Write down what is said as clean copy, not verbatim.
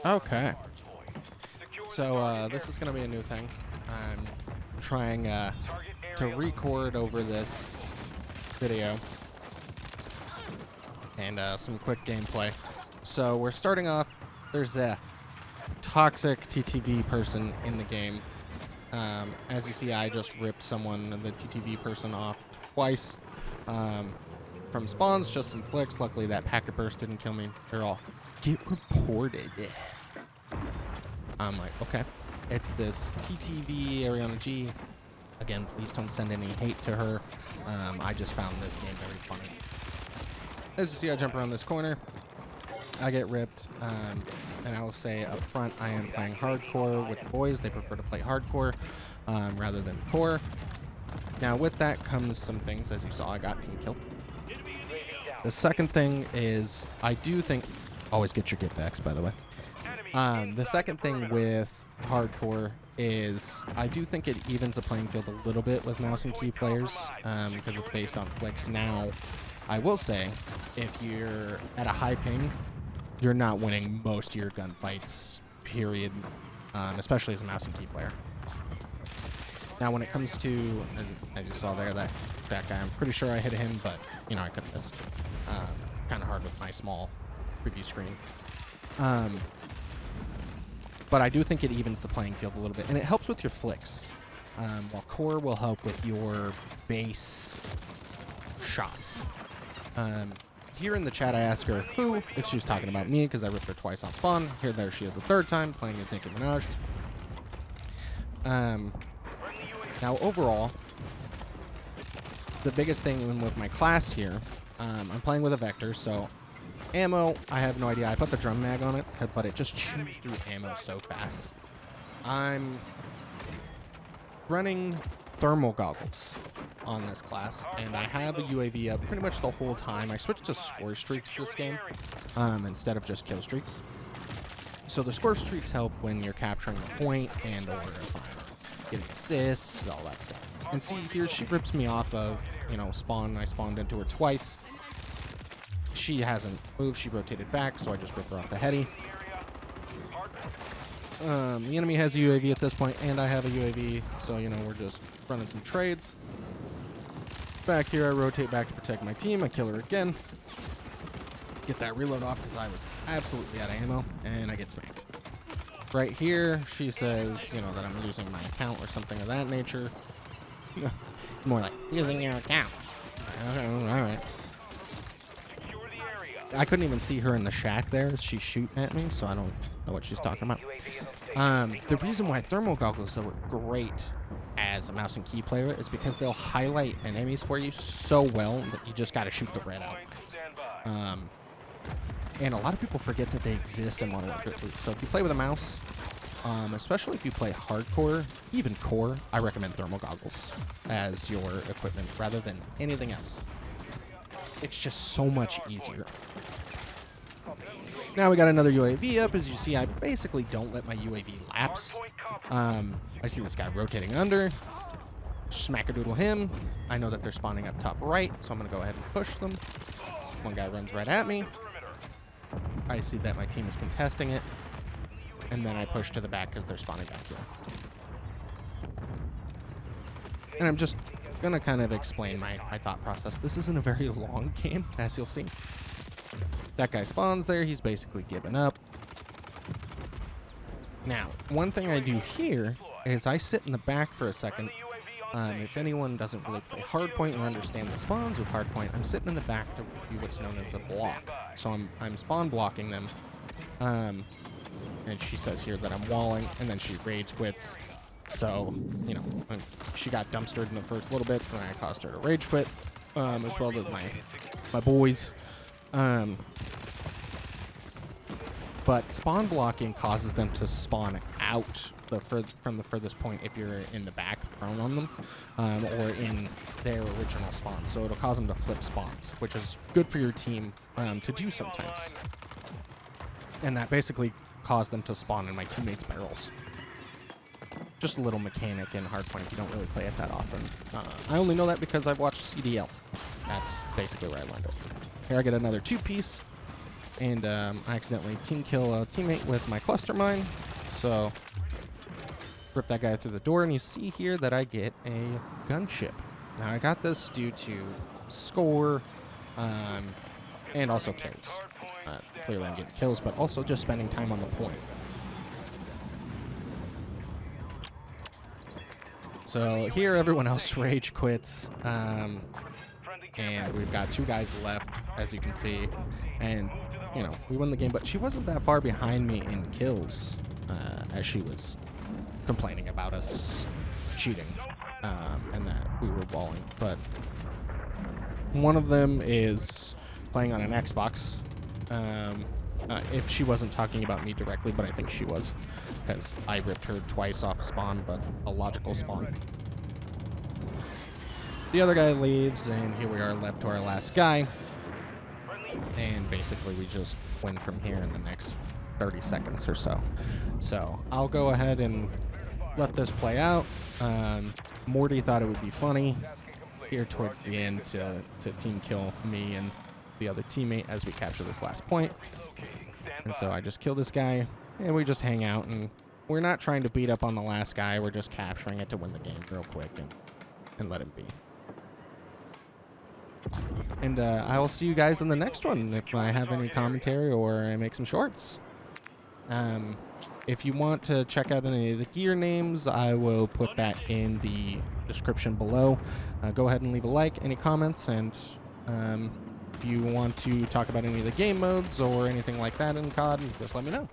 Okay. So this is going to be a new thing. I'm trying to record over this video and some quick gameplay. So we're starting off. There's a toxic TTV person in the game. As you see, I just ripped the TTV person off twice from spawns, just some flicks. Luckily, that packet burst didn't kill me. They're all get reported. I'm like, okay. It's this TTV Ariana G. Again, please don't send any hate to her. I just found this game very funny. As you see, I jump around this corner. I get ripped. And I will say up front, I am playing hardcore with the boys. They prefer to play hardcore rather than core. Now, with that comes some things. As you saw, I got team killed. The second thing is, I do think... Always get your get backs, by the way. The second thing with hardcore is I do think it evens the playing field a little bit with mouse and key players because it's based on flicks. Now, I will say, if you're at a high ping, you're not winning most of your gunfights, period, especially as a mouse and key player. Now, when it comes to, as you saw there, that guy, I'm pretty sure I hit him, but, you know, I could have missed. Kind of hard with my small preview screen. But I do think it evens the playing field a little bit, and it helps with your flicks. While core will help with your base shots. Here in the chat, I ask her who. If she was talking about me, because I ripped her twice on spawn. There she is the third time, playing as Nicki Minaj. Now, overall, the biggest thing with my class here, I'm playing with a Vector, so ammo, I have no idea. I put the drum mag on it, but it just chews through ammo so fast. I'm running thermal goggles on this class, and I have a UAV up pretty much the whole time. I switched to score streaks this game instead of just kill streaks. So the score streaks help when you're capturing the point and or getting assists, all that stuff. And see, here she rips me off of, you know, spawn. I spawned into her twice. She hasn't moved. She rotated back, so I just ripped her off the heady. The enemy has a UAV at this point, and I have a UAV, so, you know, we're just running some trades. Back here, I rotate back to protect my team. I kill her again. Get that reload off because I was absolutely out of ammo, and I get smacked. Right here, she says, you know, that I'm losing my account or something of that nature. More like, using your account. Okay, all right. I couldn't even see her in the shack there. She's shooting at me, so I don't know what she's talking about. The reason why thermal goggles are great as a mouse and key player is because they'll highlight enemies for you so well that you just got to shoot the red out. And a lot of people forget that they exist in Modern Warfare 3. So if you play with a mouse, especially if you play hardcore, even core, I recommend thermal goggles as your equipment rather than anything else. It's just so much easier. Now we got another UAV up. As you see, I basically don't let my UAV lapse. I see this guy rotating under. Smack-a-doodle him. I know that they're spawning up top right, so I'm going to go ahead and push them. One guy runs right at me. I see that my team is contesting it. And then I push to the back because they're spawning back here. And I'm just going to kind of explain my thought process. This isn't a very long game, as you'll see. That guy spawns there. He's basically given up. Now, one thing I do here is I sit in the back for a second. If anyone doesn't really play hardpoint or understand the spawns with hardpoint, I'm sitting in the back to do what's known as a block. So I'm spawn blocking them. And she says here that I'm walling, and then she rage quits. So, you know, she got dumpstered in the first little bit, and I caused her to rage quit, as well as my boys. But spawn blocking causes them to spawn out from the furthest point if you're in the back prone on them, or in their original spawn. So it'll cause them to flip spawns, which is good for your team to do sometimes. And that basically caused them to spawn in my teammates' barrels. Just a little mechanic in hardpoint. You don't really play it that often. I only know that because I've watched CDL. That's basically where I learned it. Here I get another two-piece. and I accidentally team kill a teammate with my cluster mine. So rip that guy through the door, and you see here that I get a gunship. Now I got this due to score and also kills. Clearly I'm getting kills, but also just spending time on the point. So here everyone else rage quits, and we've got 2 guys left, as you can see, and you know, we won the game, but she wasn't that far behind me in kills, as she was complaining about us cheating, and that we were balling. But one of them is playing on an Xbox. If she wasn't talking about me directly, but I think she was, because I ripped her twice off spawn, but a logical spawn. The other guy leaves, and here we are left to our last guy. And basically we just win from here in the next 30 seconds or so. So I'll go ahead and let this play out. Morty thought it would be funny here towards the end to team kill me and the other teammate as we capture this last point. And so I just kill this guy, and we just hang out, and we're not trying to beat up on the last guy. We're just capturing it to win the game real quick and let him be. And I will see you guys in the next one if I have any commentary or I make some shorts. If you want to check out any of the gear names, I will put that in the description below. Go ahead and leave a like, any comments, and if you want to talk about any of the game modes or anything like that in COD, just let me know.